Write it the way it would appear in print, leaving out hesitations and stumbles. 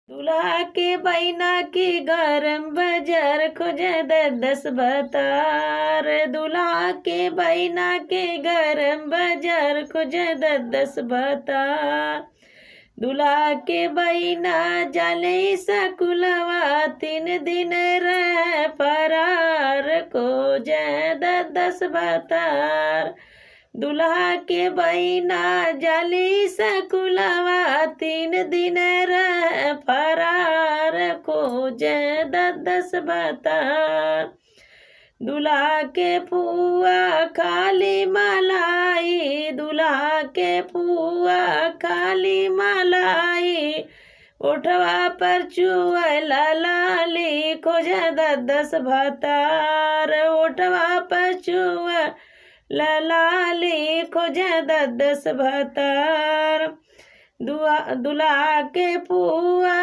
दूल्हा के बैना की गरम बाजार खोजे 10 बतार। दूल्हा के बैना के गरम बाजार खोजे 10 बतार। दूल्हा के बैना जाले सकुलवा 3 दिन रह फरार खोजे 10 बतार। दूल्हा के बैना जाली सकुलवा 3 दिन रह फरार खोजे 10 बतार। दूल्हा के फुआ खाली मलाई, दूल्हा के फुआ खाली मलाई, उठवा पर चुअला लाली खोजे 10 बतार। उठवा पर चुअला लाली खोजे 10 बतार। दूल्हा के फुआ